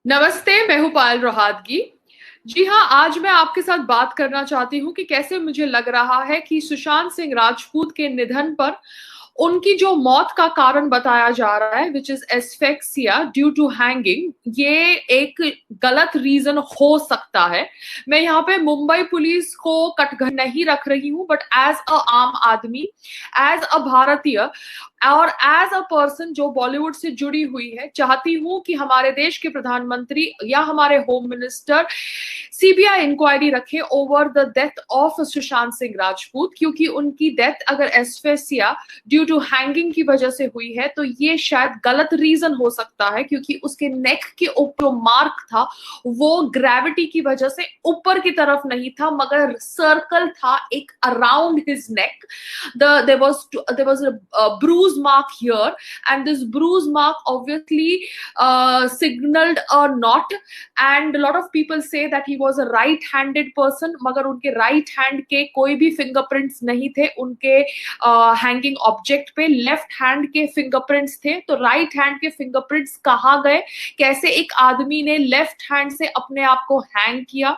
नमस्ते, मैं हूँ पायल रोहातगी। जी हाँ, आज मैं आपके साथ बात करना चाहती हूँ कि कैसे मुझे लग रहा है कि सुशांत सिंह राजपूत के निधन पर उनकी जो मौत का कारण बताया जा रहा है, which is asphyxia due to hanging, ये एक गलत रीजन हो सकता है। मैं यहाँ पे मुंबई पुलिस को कटघरे नहीं रख रही हूँ, बट एज अ आम आदमी, एज अ भारतीय और एज अ पर्सन जो बॉलीवुड से जुड़ी हुई है, चाहती हूं कि हमारे देश के प्रधानमंत्री या हमारे होम मिनिस्टर सीबीआई इंक्वायरी रखे over the death of Sushant Singh Rajput, क्योंकि उनकी डेथ अगर एस्फेसिया ड्यू टू हैंगिंग की वजह से हुई है तो ये शायद गलत रीजन हो सकता है, क्योंकि उसके नेक के ऊपर जो मार्क था वो ग्रेविटी की वजह से ऊपर की तरफ नहीं था, मगर सर्कल था एक around his neck. There was a bruise mark here, and this bruise mark obviously signaled a knot. And a lot of people say that he was a right-handed person, मगर उनके right hand के कोई भी fingerprints नहीं थे उनके hanging object पे। Left hand के फिंगरप्रिंट्स थे, तो राइट हैंड के फिंगरप्रिंट्स कहाँ गए? कैसे एक आदमी ने लेफ्ट हैंड से अपने आप को हैंग किया?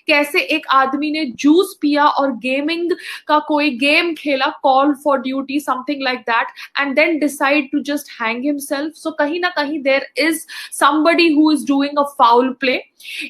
कैसे एक आदमी ने जूस पिया और गेमिंग का कोई गेम खेला, call for duty, something like that, and then decide to just hang himself? So कहीं ना कहीं there is somebody who is doing a foul play।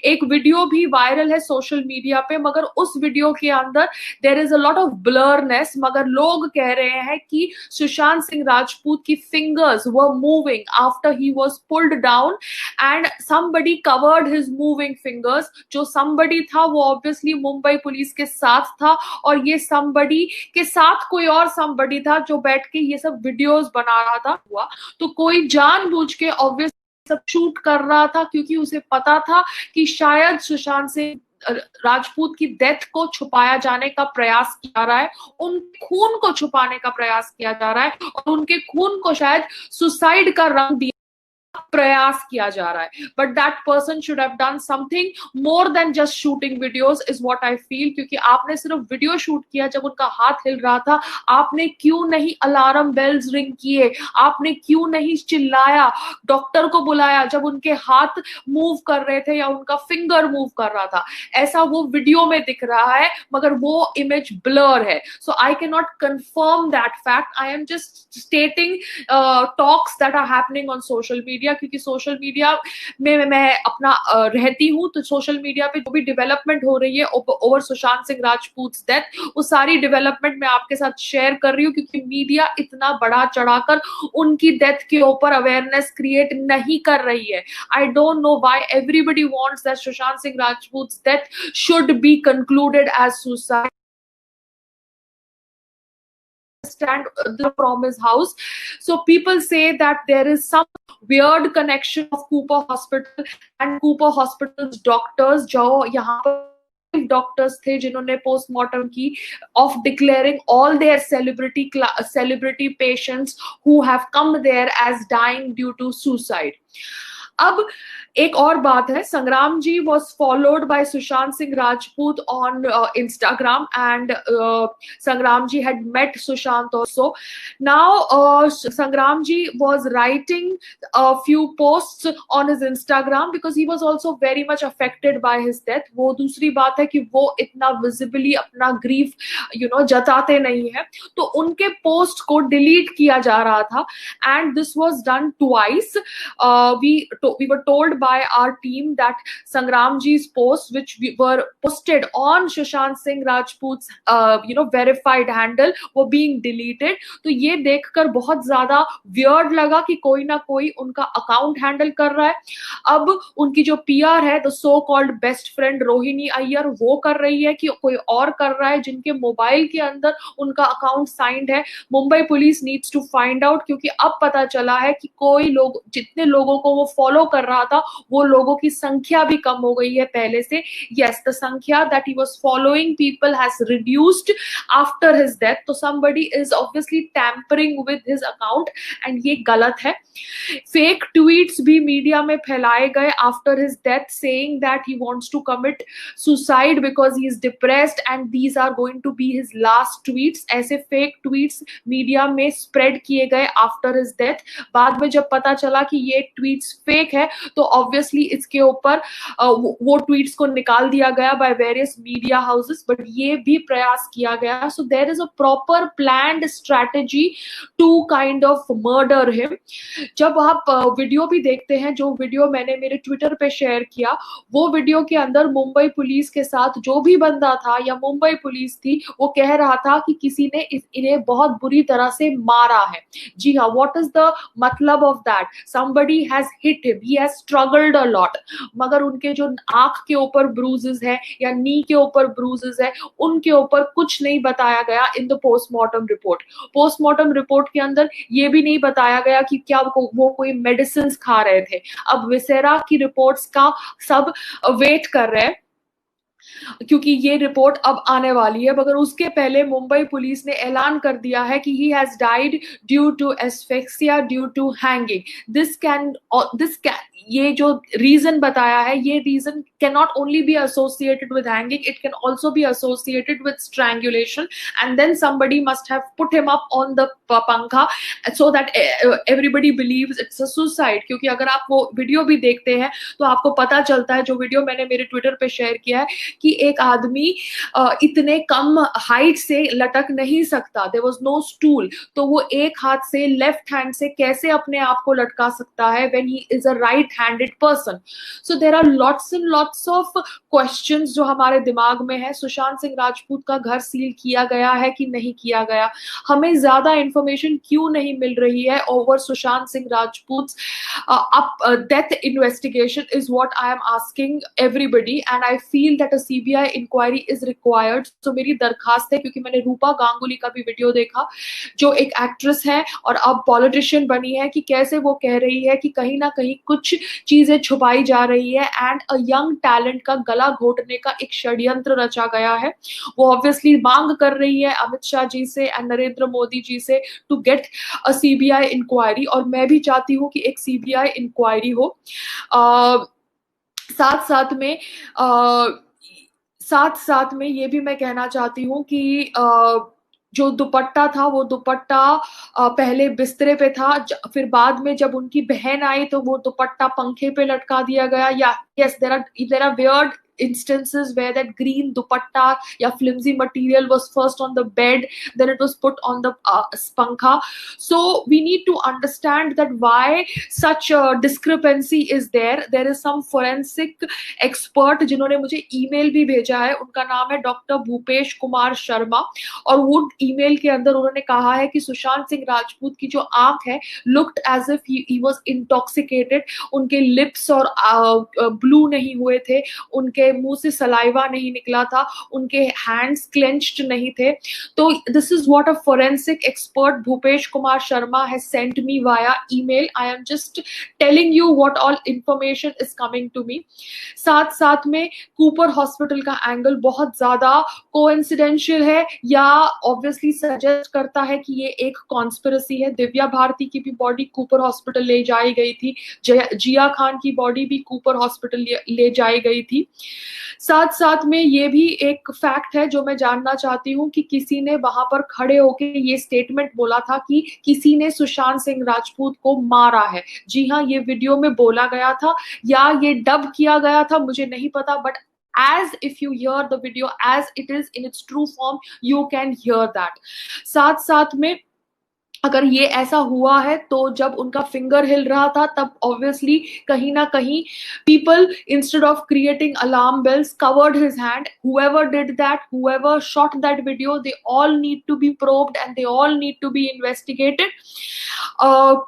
एक वीडियो भी वायरल है सोशल मीडिया पे, मगर उस वीडियो के अंदर there is a lot of blurness, मगर लोग कह रहे हैं कि सुशांत सिंह राजपूत की fingers were moving after he was pulled down and somebody covered his moving fingers। जो somebody था वो ऑब्वियसली मुंबई पुलिस के साथ था, और ये somebody के साथ कोई और somebody था जो बैठ के ये सब वीडियोस बना रहा था। हुआ तो कोई जानबूझ के ऑब्वियसली सब शूट कर रहा था, क्योंकि उसे पता था कि शायद सुशांत सिंह राजपूत की डेथ को छुपाया जाने का प्रयास किया रहा है, उनके खून को छुपाने का प्रयास किया जा रहा है, और उनके खून को शायद सुसाइड का रंग दिया प्रयास किया जा रहा है। But that person should have done something more than just shooting videos, is what I feel. क्योंकि आपने सिर्फ वीडियो शूट किया जब उनका हाथ हिल रहा था, आपने क्यों नहीं अलार्म बेल्स रिंग किए? आपने क्यों नहीं चिल्लाया, डॉक्टर को बुलाया जब उनके हाथ मूव कर रहे थे या उनका फिंगर मूव कर रहा था? ऐसा वो वीडियो में दिख रहा है, मगर वो इमेज ब्लर है। So I can not confirm that fact, I am just stating talks that are happening on social media. क्योंकि सोशल मीडिया में मैं अपना रहती हूँ, तो सोशल मीडिया पे जो भी डेवलपमेंट हो रही है ओवर सुशांत सिंह राजपूत डेथ, वो सारी डेवलपमेंट मैं आपके साथ शेयर कर रही हूँ, क्योंकि मीडिया इतना बड़ा चढ़ाकर उनकी डेथ के ऊपर अवेयरनेस क्रिएट नहीं कर रही है। I don't know why everybody wants that Sushant Singh Rajput death should be concluded as suicide stand from his house. So people say that there is some weird connection of Cooper Hospital and Cooper Hospital's doctors, जो यहाँ पर doctors थे जिन्होंने postmortem की, of declaring all their celebrity patients who have come there as dying due to suicide. अब एक और बात है, संग्राम जी was followed by Sushant Singh Rajput on Instagram, and Sangram ji had met Sushant also. Now Sangram ji was writing a few posts on his Instagram because he was also very much affected by his death। वो दूसरी बात है कि वो इतना visibly अपना grief जताते नहीं है, तो उनके पोस्ट को डिलीट किया जा रहा था, and this was done twice। we were told by our team that Sangram ji's posts, which were posted on Sushant Singh Rajput's verified handle, were being deleted। तो ये देखकर बहुत ज्यादा वियर्ड लगा कि कोई ना कोई उनका अकाउंट हैंडल कर रहा है। अब उनकी जो पीआर है, the so called best friend Rohini Iyer, वो कर रही है कि कोई और कर रहा है जिनके मोबाइल के अंदर उनका अकाउंट साइंड है। Mumbai police needs to find out, क्योंकि अब पता चला है कि कोई लोग, जितने लोगों को वो फॉलो कर रहा था, वो लोगों की संख्या भी कम हो गई है पहले से। यस, द संख्या that he was following people has reduced after his death. तो somebody is obviously tampering with his account, and ये गलत है। फेक ट्वीट्स भी मीडिया में फैलाए गए after his death, saying that he wants to commit suicide because he is depressed and these are going to be his last tweets. ऐसे fake tweets media में spread किए गए आफ्टर हिज डेथ। बाद में जब पता चला कि ये ट्वीट्स फेक फेक है तो ऑब्वियसली इसके ऊपर वो ट्वीट्स को निकाल दिया गया by various media houses, but ये भी प्रयास किया गया. So there is a proper planned strategy to kind of murder him. जब आप वीडियो भी देखते हैं, जो वीडियो मैंने मेरे ट्विटर पे शेयर किया, वो वीडियो के अंदर मुंबई पुलिस के साथ जो भी बंदा था या मुंबई पुलिस थी, वो कह रहा था कि किसी ने इन्हें बहुत बुरी तरह से मारा है. जी हाँ, व्हाट इज द मतलब of that? Somebody has hit him, he has struggled a lot. मगर उनके जो आंख के ऊपर ब्रूजेस है या नी के ऊपर ब्रूजेस है, उनके ऊपर कुछ नहीं बताया गया in the postmortem report. Postmortem report के अंदर ये भी नहीं बताया गया कि क्या वो कोई मेडिसिन खा रहे थे. अब विसेरा की रिपोर्ट्स का सब वेट कर रहे हैं क्योंकि ये रिपोर्ट अब आने वाली है, मगर उसके पहले मुंबई पुलिस ने ऐलान कर दिया है कि he has died due to asphyxia due to hanging. This can ये जो रीजन बताया है, ये reason can not only be associated with hanging, it can also be associated with strangulation, and then somebody must have put him up on the पंखा so that everybody believes it's a suicide. क्योंकि अगर आप वो video भी देखते हैं तो आपको पता चलता है, जो वीडियो मैंने मेरे ट्विटर पे शेयर किया है, कि एक आदमी इतने कम हाइट से लटक नहीं सकता. देयर वाज नो स्टूल, तो वो एक हाथ से, लेफ्ट हैंड से कैसे अपने आप को लटका सकता है when he is a right handed person? So there are lots and lots of questions जो हमारे दिमाग में है. सुशांत सिंह राजपूत का घर सील किया गया है कि नहीं किया गया? हमें ज्यादा इंफॉर्मेशन क्यों नहीं मिल रही है over Sushant Singh Rajput death investigation is what I am asking everybody, and I feel that a CBI inquiry is required. तो मेरी दरखास्त है, क्योंकि मैंने रूपा गांगुली का भी वीडियो देखा, जो एक एक्ट्रेस है और अब पॉलिटिशियन बनी है, कि कैसे वो कह रही है कि कहीं ना कहीं कुछ चीजें छुपाई जा रही है एंड अ यंग टैलेंट का गला घोटने का एक षड्यंत्र रचा गया है. वो ऑब्वियसली मांग कर रही है अमित शाह जी से एंड नरेंद्र मोदी जी से to get a CBI inquiry, और मैं भी चाहती हूँ कि एक CBI इंक्वायरी हो. साथ साथ में ये भी मैं कहना चाहती हूँ कि जो दुपट्टा था, वो दुपट्टा पहले बिस्तरे पे था, फिर बाद में जब उनकी बहन आई तो वो दुपट्टा पंखे पे लटका दिया गया. या yes, there are weird instances where that green dupatta या flimsy material was first on the bed, then it was put on the pankha. So we need to understand that why such a discrepancy is there. There is some forensic expert जिन्होंने मुझे email भी भेजा है, उनका नाम है doctor Bhupesh Kumar Sharma, और वो ईमेल के अंदर उन्होंने कहा है कि सुशांत सिंह राजपूत की जो आंख है looked as if he was intoxicated. उनके लिप्स और ब्लू नहीं हुए थे, उनके मुंह से सलाइवा नहीं निकला था, उनके हैंड्स क्लेंच्ड नहीं थे. तो this is what a forensic expert Bhupesh Kumar Sharma has sent me via email. I am just telling you what all information is coming to me. साथ में कूपर हॉस्पिटल का एंगल बहुत ज्यादा कोइंसिडेंशियल है, या ऑब्वियसली सजेस्ट करता है कि ये एक कॉन्स्पिरेसी है. दिव्या भारती की भी बॉडी कूपर हॉस्पिटल ले जाई गई थी, जिया खान की बॉडी भी कूपर हॉस्पिटल ले जाई गई थी. साथ में ये भी एक फैक्ट है जो मैं जानना चाहती हूँ कि किसी ने वहां पर खड़े होके ये स्टेटमेंट बोला था कि किसी ने सुशांत सिंह राजपूत को मारा है. जी हाँ, ये वीडियो में बोला गया था या ये डब किया गया था, मुझे नहीं पता, but as if you hear the video as it is in its true form, you can hear that. साथ में अगर ये ऐसा हुआ है तो जब उनका फिंगर हिल रहा था तब ऑब्वियसली कहीं ना कहीं people instead of creating alarm bells covered his hand. whoever did that, whoever shot that video, they all need to be probed and they all need to be investigated.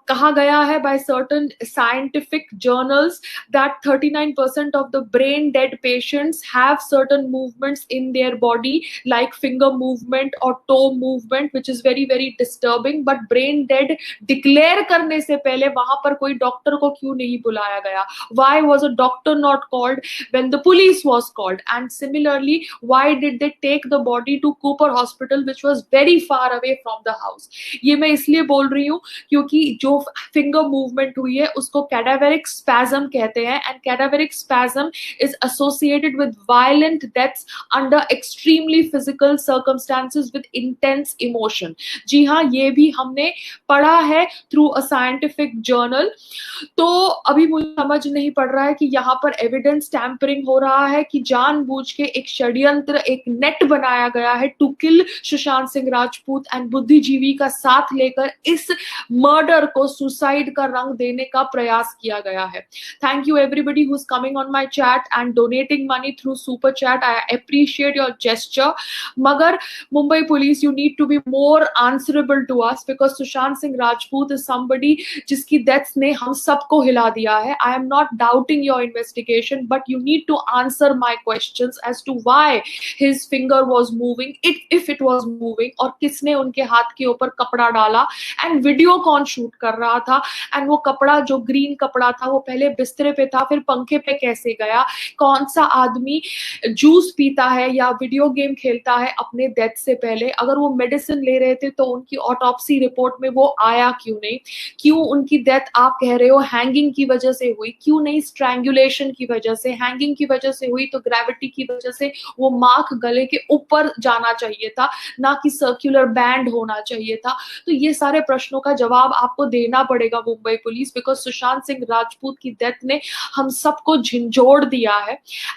कहा गया है by certain scientific journals that 39% of the brain dead patients have certain movements in their body like finger movement or toe movement, which is very very disturbing. But brain dead declare करने से पहले वहां पर कोई doctor को क्यों नहीं बुलाया गया? Why was a doctor not called when the police was called? And similarly, why did they take the body to Cooper Hospital, which was very far away from the house? ये मैं इसलिए बोल रही हूँ क्योंकि जो फिंगर मूवमेंट हुई है उसको कैडावेरिक स्पैज्म कहते हैं, and cadaveric spasm is associated with violent deaths under extremely physical circumstances with intense emotion. जी हाँ, ये भी हमने पढ़ा है थ्रू अ साइंटिफिक जर्नल। तो अभी मुझे समझ नहीं पड़ रहा है कि यहाँ पर एविडेंस टैंपरिंग हो रहा है कि जानबूझ के एक षड्यंत्र, एक नेट बनाया गया है to kill Sushant Singh Rajput, and बुद्धिजीवी का साथ लेकर इस मर्डर को सुसाइड का रंग देने का प्रयास किया गया है। Thank you everybody who is coming on my chat and donating money through super chat. I appreciate your gesture, मगर Mumbai police, you need to be more answerable to us, because Sushant Singh Rajput is somebody जिसकी death ने हम सबको हिला दिया है। I am not doubting your investigation, but you need to answer my questions as to why his finger was moving, if it was moving, और किसने उनके हाथ के ऊपर कपड़ा डाला, एंड वीडियो कौन शूट कर रहा था, एंड वो कपड़ा जो ग्रीन कपड़ा था वो पहले बिस्तरे पे था फिर पंखे पे कैसे गया, कौन सा आदमी जूस पीता है या वीडियो गेम खेलता है अपने डेथ से पहले, अगर वो मेडिसिन ले रहे थे तो उनकी ऑटोप्सी रिपोर्ट में वो आया क्यों नहीं, क्यों उनकी डेथ आप कह रहे हो हैंगिंग की वजह से हुई, क्यों नहीं स्ट्रैंगुलेशन की वजह से, हैंगिंग की वजह से हुई तो ग्रेविटी की वजह से वो मार्क गले के ऊपर जाना चाहिए था, ना कि सर्कुलर बैंड होना चाहिए था। तो ये सारे प्रश्नों का जवाब आपको देना पड़ेगा मुंबई पुलिस, बिकॉज सुशांत सिंह राजपूत की डेथ ने हम सबको झिंझोड़ दिया है,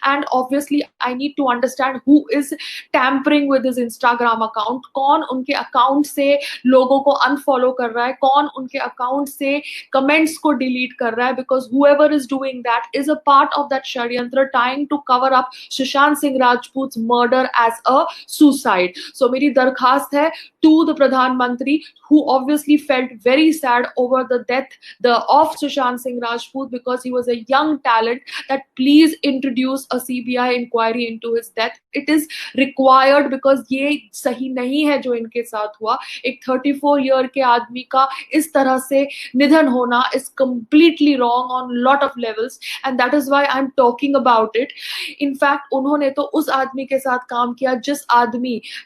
and obviously I need to understand who is tampering with his Instagram account, कौन उनके अकाउंट से लोगों को अनफॉलो कर रहा है, कौन उनके अकाउंट से कमेंट्स को डिलीट कर रहा है, because whoever is doing that is a part of that षड्यंत्र trying to cover up Sushant Singh Rajput's murder as a suicide. So मेरी दरखास्त है to the प्रधानमंत्री, who obviously felt very sad over the death of Sushant Singh Rajput because he was a young talent, that please introduce a CBI inquiry into his death. It is required because ये सही नहीं है जो इनके साथ हुआ। एक 34 year के आदमी का इस तरह से निधन होना is completely wrong on lot of levels, and that is why I'm talking about it. In fact उन्होंने तो उस आदमी के साथ काम किया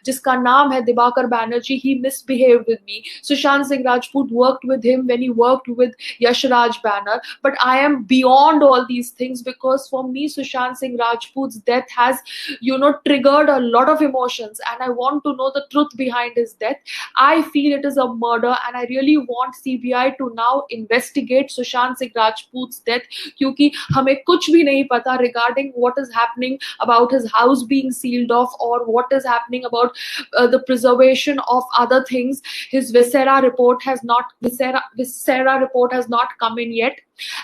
जिसका नाम है Dibakar Banerjee, he misbehaved with me. Sushant Singh Rajput worked with him when he worked with Yash Raj Banner, but I am beyond all these things, because for me Sushant Singh Rajput's death has triggered a lot of emotions, and I want to know the truth behind his death. I feel it is a murder, and I really want CBI to now investigate Sushant Singh Rajput's death, क्योंकि हमें कुछ भी नहीं पता regarding what is happening about his house being sealed off, or what is happening about the preservation of other things. His viscera report has not come in yet,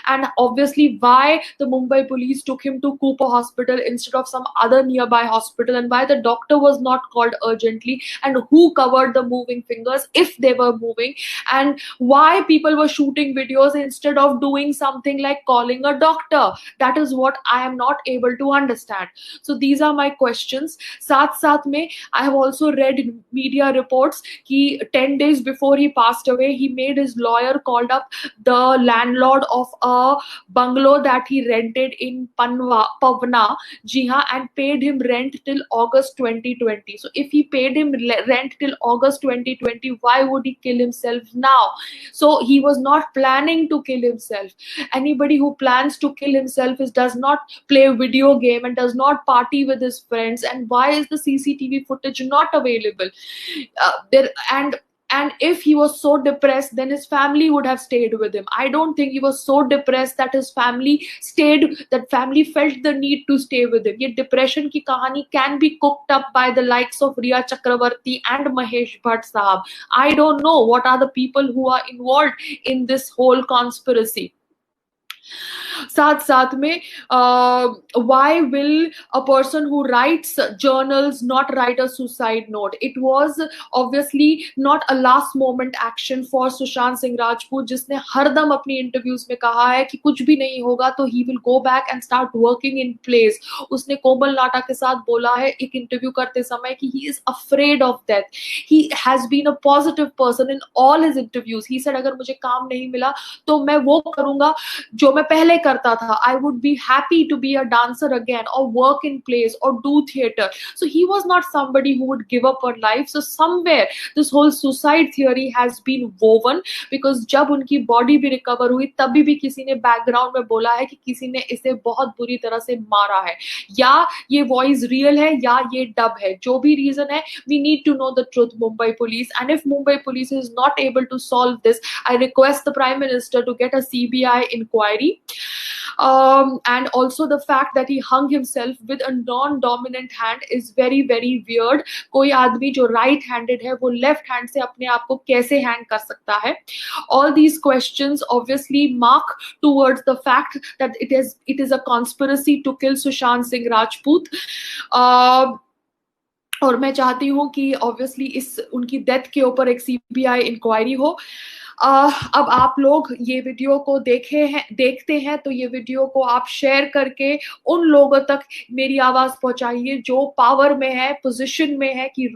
and obviously why the Mumbai police took him to Cooper Hospital instead of some other nearby hospital, and why the doctor was not called urgently, and who covered the moving fingers if they were moving, and why people were shooting videos instead of doing something like calling a doctor. That is what I am not able to understand. So these are my questions. साथ में I have also read media reports कि 10 days before he passed away, he made his lawyer called up the landlord of a bungalow that he rented in Pavna, ji haan, and paid him rent till August 2020. So if he paid him rent till August 2020, why would he kill himself now? So he was not planning to kill himself. Anybody who plans to kill himself does not play a video game and does not party with his friends. And why is the CCTV footage not available? And if he was so depressed, then his family would have stayed with him. I don't think he was so depressed that his family felt the need to stay with him. Ye depression ki kahani can be cooked up by the likes of Riya Chakravarti and Mahesh Bhatt sahab. I don't know what are the people who are involved in this whole conspiracy. साथ में why will a person who writes journals not write a suicide note? It was obviously not a last moment action for Sushant Singh Rajput, जिसने हरदम अपनी interviews में कहा है कि कुछ भी नहीं होगा तो he will go back and start working in plays. उसने कोमल नाटा के साथ बोला है एक इंटरव्यू करते समय कि he is afraid of death. He has been a positive person in all his interviews. He said अगर मुझे काम नहीं मिला तो मैं वो करूंगा जो मैं पहले करता था, I would be happy to be a dancer again और वर्क इन प्लेस और do theatre. So he was not somebody who would give up her life. So somewhere this whole suicide theory has been woven, because जब उनकी body भी recover हुई तभी भी किसी ने बैकग्राउंड में बोला है कि किसी ने इसे बहुत बुरी तरह से मारा है, या ये वॉइस रियल है या ये डब है. जो भी रीजन है, we need to know the truth, Mumbai police. And if Mumbai police is not able to solve this, I request the prime minister to get a CBI inquiry. And also the fact that he hung himself with a non-dominant hand is very very weird. कोई आदमी जो right handed है वो left hand से अपने आप को कैसे hang कर सकता है? All these questions obviously mark towards the fact that it is a conspiracy to kill Sushant Singh Rajput. और मैं चाहती हूँ कि ऑब्वियसली इस उनकी डेथ के ऊपर एक सीबीआई इंक्वायरी हो. अब आप लोग ये वीडियो को देखते हैं तो ये वीडियो को आप शेयर करके उन लोगों तक मेरी आवाज पहुंचाइए जो पावर में है, पोजीशन में है कि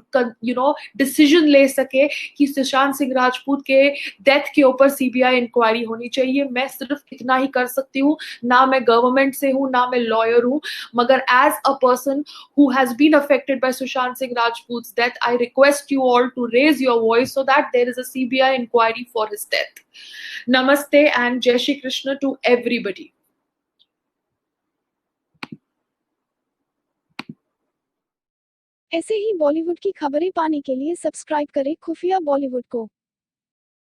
डिसीजन ले सके कि सुशांत सिंह राजपूत के डेथ के ऊपर सीबीआई इंक्वायरी होनी चाहिए. मैं सिर्फ इतना ही कर सकती हूँ. ना मैं गवर्नमेंट से हूँ, ना मैं लॉयर हूँ, मगर as a person who has been affected by Sushant Singh Rajput's death, I request you all to raise your voice so that there is a CBI inquiry for his death. Namaste and Jai Shri Krishna to everybody. ऐसे ही बॉलीवुड की खबरें पाने के लिए subscribe करें खुफिया बॉलीवुड को.